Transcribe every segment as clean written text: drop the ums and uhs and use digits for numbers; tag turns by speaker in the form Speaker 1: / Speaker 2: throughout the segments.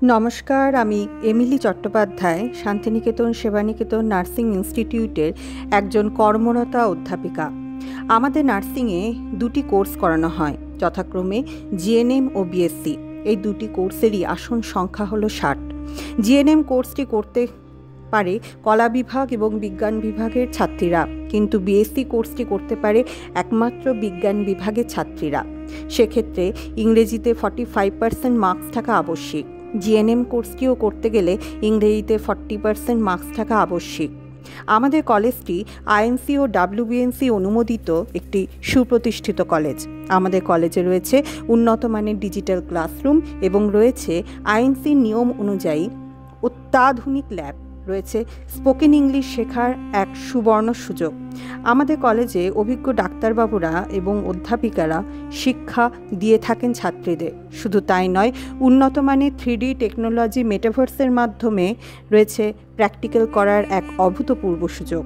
Speaker 1: নমস্কার, আমি Emily Chattopadhyay, Santiniketan Sebaniketan nursing ইনস্টিটিউটের একজন কর্মরতা অধ্যাপিকা। আমাদের নার্সিংয়ে দুটি কোর্স করানো হয়, যথাক্রমে জিএনএম ও বিএসসি। এই দুটি কোর্সেরই আসন সংখ্যা হলো 60। জিএনএম কোর্সটি করতে পারে কলা বিভাগ এবং বিজ্ঞান বিভাগের ছাত্রীরা, কিন্তু বিএসসি কোর্সটি করতে পারে একমাত্র বিজ্ঞান বিভাগের ছাত্রীরা। সেক্ষেত্রে ইংরেজিতে 45% মার্কস থাকা আবশ্যিক। জিএনএম কোর্সটিও করতে গেলে ইংরেজিতে 40% মার্কস থাকা আবশ্যিক। আমাদের কলেজটি আইএনসি ও ডাব্লিউবিএনসি অনুমোদিত একটি সুপ্রতিষ্ঠিত কলেজ। আমাদের কলেজে রয়েছে উন্নত মানের ডিজিটাল ক্লাসরুম এবং রয়েছে আইএনসির নিয়ম অনুযায়ী অত্যাধুনিক ল্যাব, রয়েছে স্পোকেন ইংলিশ শেখার এক সুবর্ণ সুযোগ। আমাদের কলেজে অভিজ্ঞ ডাক্তারবাবুরা এবং অধ্যাপিকারা শিক্ষা দিয়ে থাকেন ছাত্রীদের। শুধু তাই নয়, উন্নত মানের 3D টেকনোলজি মেটাভার্সের মাধ্যমে রয়েছে প্র্যাকটিক্যাল করার এক অভূতপূর্ব সুযোগ।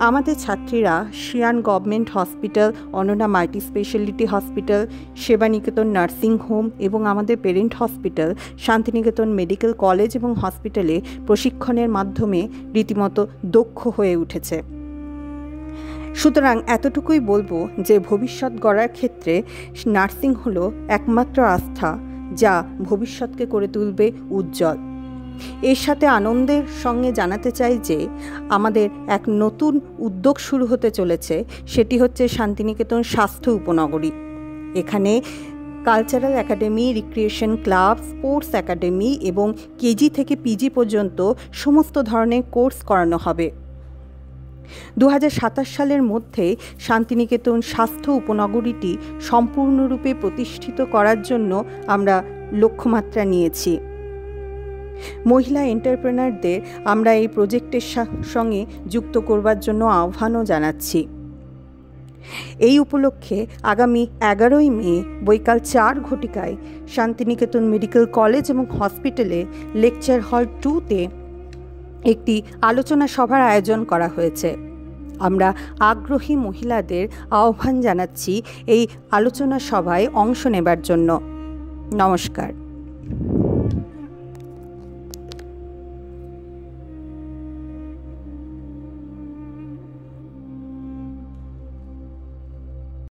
Speaker 1: আমাদের ছাত্রীরা শিয়ান গভর্নমেন্ট হসপিটাল, অননা multi speciality hospital, Sebaniketan nursing home এবং আমাদের parent hospital Santiniketan medical college এবং হসপিটালে প্রশিক্ষণের মাধ্যমে রীতিমতো দক্ষ হয়ে উঠেছে। সুতরাং এতটুকুই বলবো যে ভবিষ্যৎ গড়ার ক্ষেত্রে নার্সিং হলো একমাত্র আস্থা, যা ভবিষ্যৎকে করে তুলবে উজ্জ্বল। এর সাথে আনন্দের সঙ্গে জানাতে চাই যে আমাদের এক নতুন উদ্যোগ শুরু হতে চলেছে, সেটি হচ্ছে শান্তিনিকেতন স্বাস্থ্য উপনগরী। এখানে cultural academy, recreation club, sports academy এবং কেজি থেকে পিজি পর্যন্ত সমস্ত ধরনের কোর্স করানো হবে। 2027 সালের মধ্যে শান্তিনিকেতন স্বাস্থ্য উপনগরীটি সম্পূর্ণরূপে প্রতিষ্ঠিত করার জন্য আমরা লক্ষ্যমাত্রা নিয়েছি। মহিলা এন্টারপ্রেনারদের আমরা এই প্রজেক্টের সঙ্গে যুক্ত করবার জন্য আহ্বানও জানাচ্ছি। এই উপলক্ষে আগামী 11ই মে বৈকাল 4 ঘটিকায় শান্তিনিকেতন মেডিকেল কলেজ এবং হসপিটালে লেকচার হল 2-তে একটি আলোচনা সভার আয়োজন করা হয়েছে। আমরা আগ্রহী মহিলাদের আহ্বান জানাচ্ছি এই আলোচনা সভায় অংশ নেবার জন্য। নমস্কার।